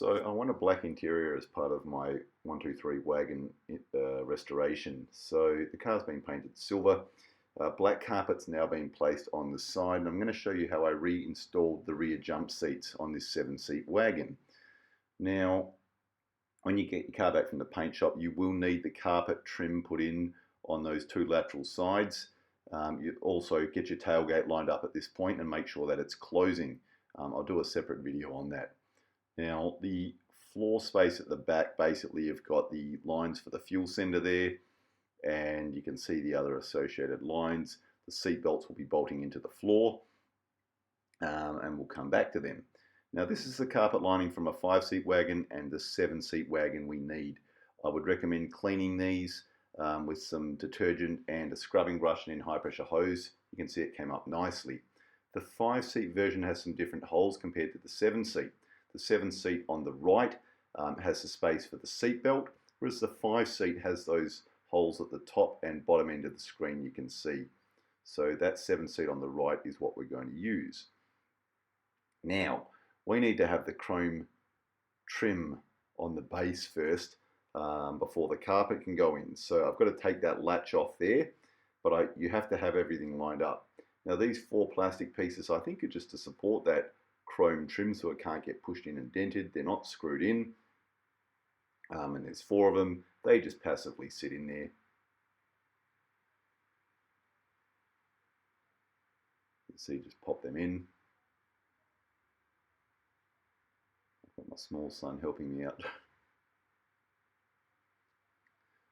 So I want a black interior as part of my 123 wagon restoration. So the car's been painted silver. Black carpet's now been placed on the side, and I'm going to show you how I reinstalled the rear jump seats on this 7-seat wagon. Now, when you get your car back from the paint shop, you will need the carpet trim put in on those two lateral sides. You also get your tailgate lined up at this point and make sure that it's closing. I'll do a separate video on that. Now, the floor space at the back, basically you've got the lines for the fuel sender there, and you can see the other associated lines. The seat belts will be bolting into the floor, and we'll come back to them. Now, this is the carpet lining from a 5-seat wagon and the 7-seat wagon we need. I would recommend cleaning these with some detergent and a scrubbing brush and in high pressure hose. You can see it came up nicely. The 5-seat version has some different holes compared to the 7-seat. The 7-seat on the right has the space for the seat belt, whereas the 5-seat has those holes at the top and bottom end of the screen you can see. So that 7-seat on the right is what we're going to use. Now, we need to have the chrome trim on the base first before the carpet can go in. So I've got to take that latch off there, but you have to have everything lined up. Now these 4 plastic pieces I think are just to support that chrome trim so it can't get pushed in and dented. They're not screwed in, and there's 4 of them. They just passively sit in there. You see, just pop them in. I've got my small son helping me out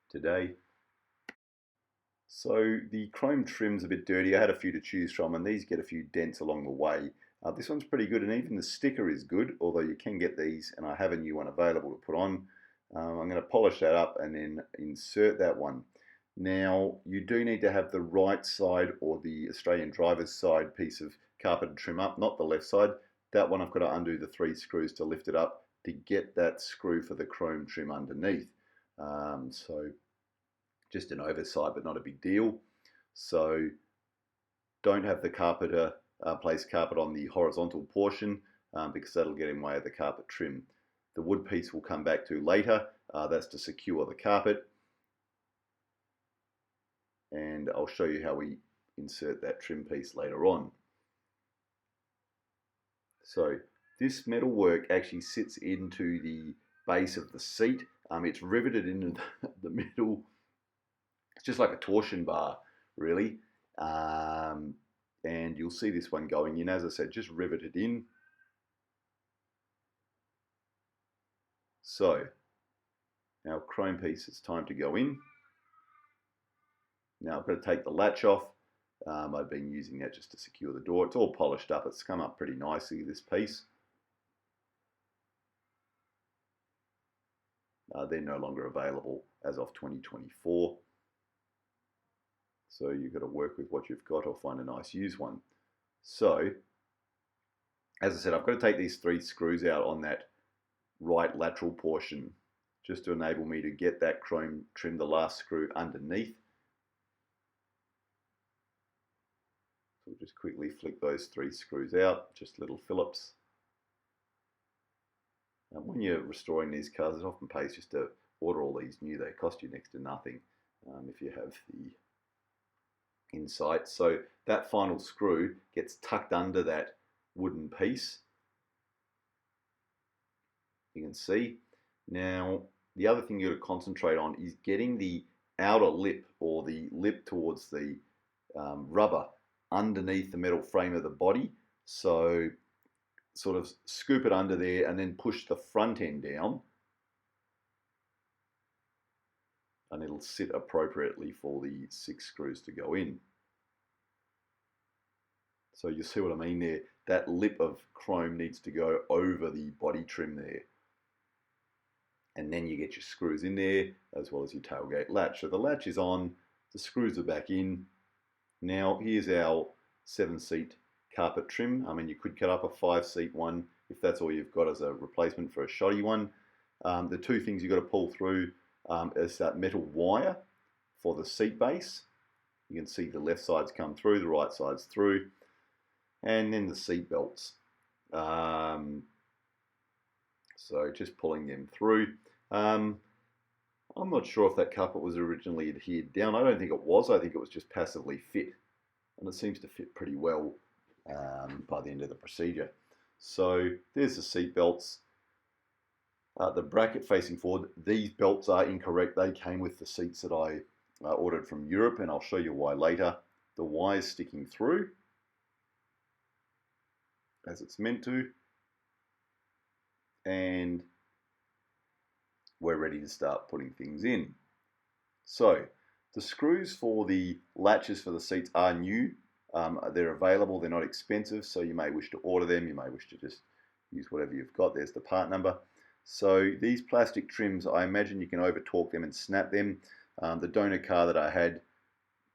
today. So the chrome trim's a bit dirty. I had a few to choose from, and these get a few dents along the way. This one's pretty good, and even the sticker is good, although you can get these, and I have a new one available to put on. I'm going to polish that up and then insert that one. Now, you do need to have the right side or the Australian driver's side piece of carpet trim up, not the left side. That one I've got to undo the 3 screws to lift it up to get that screw for the chrome trim underneath. So just an oversight, but not a big deal. So don't have the carpenter place carpet on the horizontal portion because that'll get in the way of the carpet trim. The wood piece we'll come back to later. That's to secure the carpet. And I'll show you how we insert that trim piece later on. So this metal work actually sits into the base of the seat. It's riveted into the middle. It's just like a torsion bar, really. And you'll see this one going in, as I said, just riveted in. So, our chrome piece, it's time to go in. Now I've got to take the latch off. I've been using that just to secure the door. It's all polished up. It's come up pretty nicely, this piece. They're no longer available as of 2024. So you've got to work with what you've got or find a nice used one. So, as I said, I've got to take these 3 screws out on that right lateral portion just to enable me to get that chrome trim, the last screw underneath. So we'll just quickly flick those 3 screws out, just little Phillips. And when you're restoring these cars, it often pays just to order all these new. They cost you next to nothing if you have the insight. So that final screw gets tucked under that wooden piece. You can see. Now, the other thing you've got to concentrate on is getting the outer lip or the lip towards the rubber underneath the metal frame of the body. So sort of scoop it under there and then push the front end down, and it'll sit appropriately for the 6 screws to go in. So you see what I mean there? That lip of chrome needs to go over the body trim there. And then you get your screws in there, as well as your tailgate latch. So the latch is on, the screws are back in. Now here's our 7-seat carpet trim. I mean, you could cut up a 5-seat one if that's all you've got as a replacement for a shoddy one. The 2 things you've got to pull through is that metal wire for the seat base. You can see the left side's come through, the right side's through. And then the seat belts. So just pulling them through. I'm not sure if that carpet was originally adhered down. I don't think it was. I think it was just passively fit, and it seems to fit pretty well by the end of the procedure. So there's the seat belts. The bracket facing forward, these belts are incorrect. They came with the seats that I ordered from Europe, and I'll show you why later. The wires sticking through as it's meant to, and we're ready to start putting things in. So the screws for the latches for the seats are new. They're available, they're not expensive, so you may wish to order them, you may wish to just use whatever you've got. There's the part number. So these plastic trims, I imagine you can over torque them and snap them. The donor car that I had,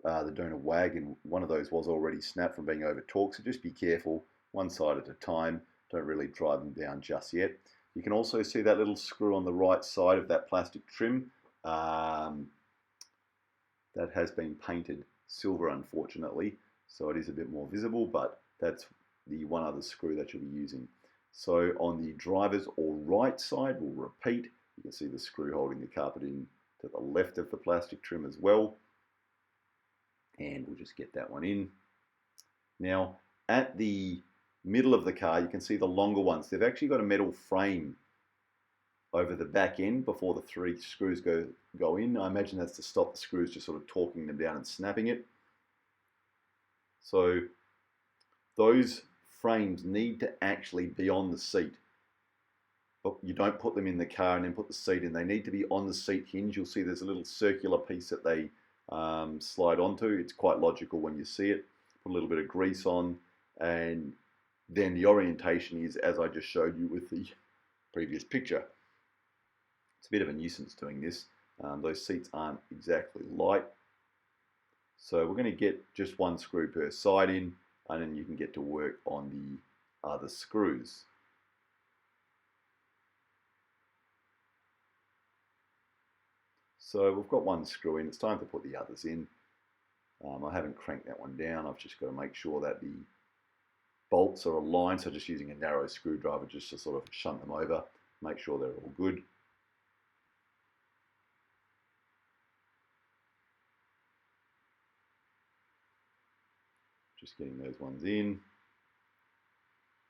the donor wagon, one of those was already snapped from being over torqued, so just be careful, one side at a time. Don't really drive them down just yet. You can also see that little screw on the right side of that plastic trim. That has been painted silver, unfortunately, so it is a bit more visible, but that's the one other screw that you'll be using. So on the driver's or right side, we'll repeat. You can see the screw holding the carpet in to the left of the plastic trim as well. And we'll just get that one in. Now, at the middle of the car, you can see the longer ones. They've actually got a metal frame over the back end before the 3 screws go in. I imagine that's to stop the screws just sort of torquing them down and snapping it. So those frames need to actually be on the seat. But you don't put them in the car and then put the seat in. They need to be on the seat hinge. You'll see there's a little circular piece that they slide onto. It's quite logical when you see it. Put a little bit of grease on, and then the orientation is as I just showed you with the previous picture. It's a bit of a nuisance doing this. Those seats aren't exactly light. So we're going to get just 1 screw per side in, and then you can get to work on the other screws. So we've got 1 screw in, it's time to put the others in. I haven't cranked that one down, I've just got to make sure that the bolts are aligned, so just using a narrow screwdriver just to sort of shunt them over, make sure they're all good. Just getting those ones in,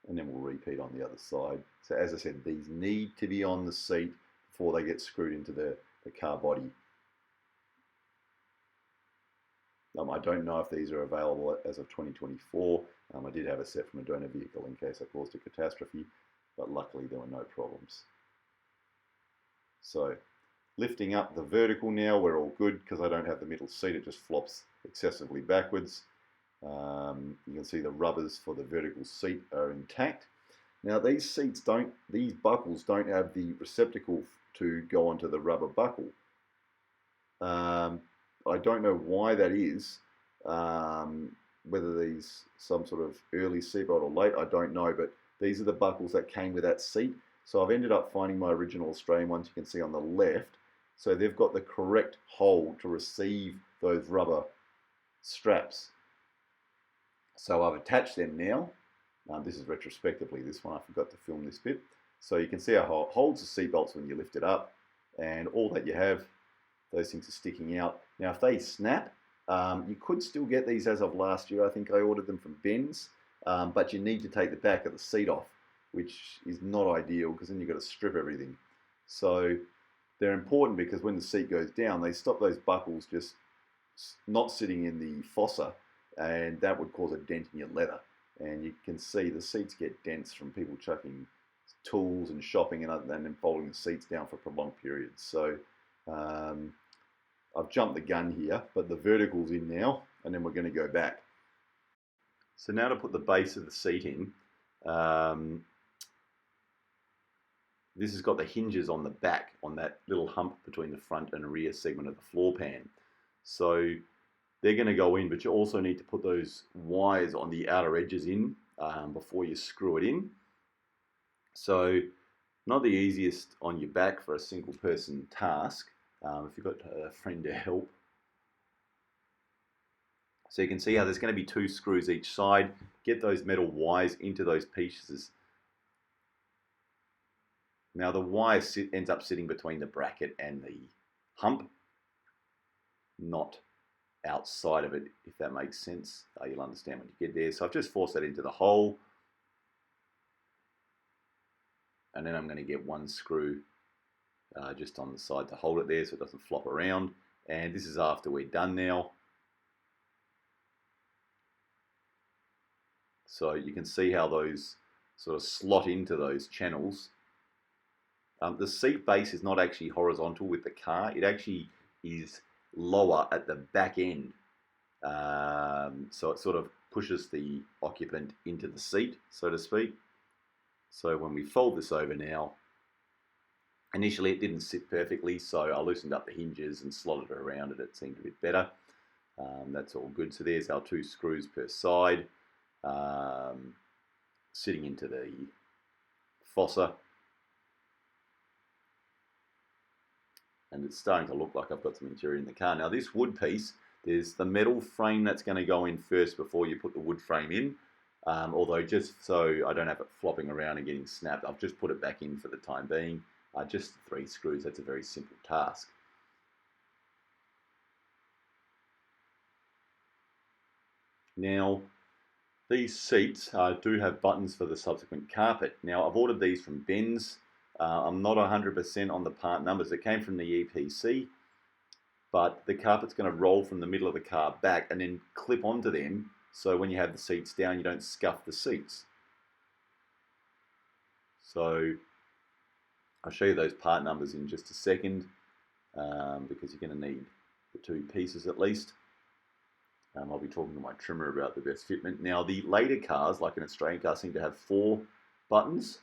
and then we'll repeat on the other side. So as I said, these need to be on the seat before they get screwed into the car body. I don't know if these are available as of 2024. I did have a set from a donor vehicle in case I caused a catastrophe, but luckily there were no problems. So lifting up the vertical now, we're all good because I don't have the middle seat, it just flops excessively backwards. You can see the rubbers for the vertical seat are intact. Now these buckles don't have the receptacle to go onto the rubber buckle. I don't know why that is, whether these some sort of early seatbelt or late, I don't know, but these are the buckles that came with that seat. So I've ended up finding my original Australian ones you can see on the left. So they've got the correct hole to receive those rubber straps. So I've attached them now. This is retrospectively, this one, I forgot to film this bit. So you can see how it holds the seat belts when you lift it up, and all that you have, those things are sticking out. Now if they snap, you could still get these as of last year. I think I ordered them from Ben's, but you need to take the back of the seat off, which is not ideal because then you've got to strip everything. So they're important because when the seat goes down, they stop those buckles just not sitting in the fossa, and that would cause a dent in your leather. And you can see the seats get dents from people chucking tools and shopping and then folding the seats down for prolonged periods. So I've jumped the gun here, but the vertical's in now, and then we're going to go back. So now to put the base of the seat in, this has got the hinges on the back, on that little hump between the front and rear segment of the floor pan. So they're going to go in, but you also need to put those wires on the outer edges in before you screw it in. So not the easiest on your back for a single person task, if you've got a friend to help. So you can see how there's going to be 2 screws each side. Get those metal wires into those pieces. Now the wire ends up sitting between the bracket and the hump, not outside of it, if that makes sense. You'll understand when you get there. So I've just forced that into the hole. And then I'm going to get one screw just on the side to hold it there so it doesn't flop around. And this is after we're done now. So you can see how those sort of slot into those channels. The seat base is not actually horizontal with the car. It actually is lower at the back end. So it sort of pushes the occupant into the seat, so to speak. So when we fold this over now, initially it didn't sit perfectly, so I loosened up the hinges and slotted it around it. It seemed a bit better. That's all good. So there's our 2 screws per side, sitting into the fossa. And it's starting to look like I've got some interior in the car. Now this wood piece, there's the metal frame that's going to go in first before you put the wood frame in. Although just so I don't have it flopping around and getting snapped, I've just put it back in for the time being. Just 3 screws, that's a very simple task. Now, these seats do have buttons for the subsequent carpet. Now, I've ordered these from Ben's. I'm not 100% on the part numbers. It came from the EPC, but the carpet's going to roll from the middle of the car back and then clip onto them, so when you have the seats down, you don't scuff the seats. So I'll show you those part numbers in just a second, because you're going to need the 2 pieces at least. I'll be talking to my trimmer about the best fitment. Now, the later cars, like an Australian car, seem to have 4 buttons.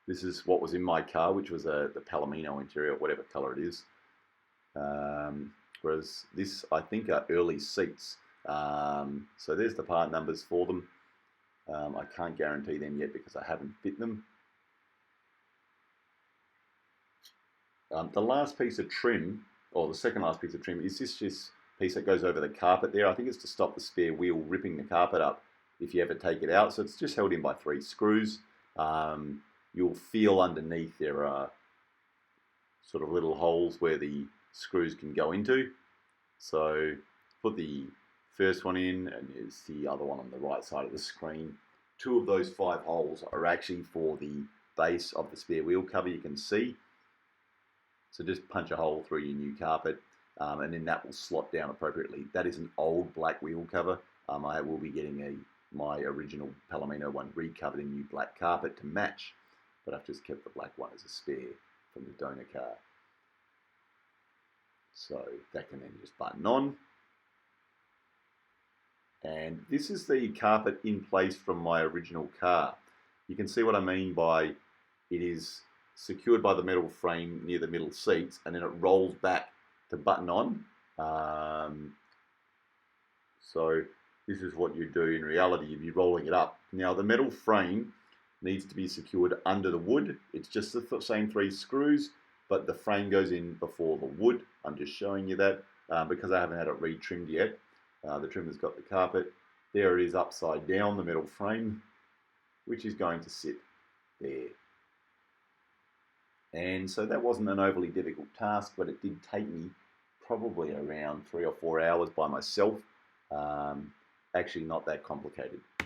This is what was in my car, which was the Palomino interior, whatever color it is. Whereas this, I think, are early seats. So there's the part numbers for them. I can't guarantee them yet because I haven't fit them. The last piece of trim, or the second last piece of trim, is this piece that goes over the carpet there. I think it's to stop the spare wheel ripping the carpet up if you ever take it out. So it's just held in by 3 screws. You'll feel underneath there are sort of little holes where the screws can go into. So put the first one in, and there's the other one on the right side of the screen. 2 of those 5 holes are actually for the base of the spare wheel cover, you can see. So just punch a hole through your new carpet, and then that will slot down appropriately. That is an old black wheel cover. I will be getting my original Palomino one recovered in new black carpet to match, but I've just kept the black one as a spare from the donor car. So that can then just button on. And this is the carpet in place from my original car. You can see what I mean by it is secured by the metal frame near the middle seats, and then it rolls back to button on. So this is what you do in reality. You'd be rolling it up. Now the metal frame needs to be secured under the wood. It's just the same 3 screws, but the frame goes in before the wood. I'm just showing you that because I haven't had it re-trimmed yet. The trimmer's got the carpet. There it is upside down, the metal frame, which is going to sit there. And so that wasn't an overly difficult task, but it did take me probably around 3 or 4 hours by myself. Actually not that complicated.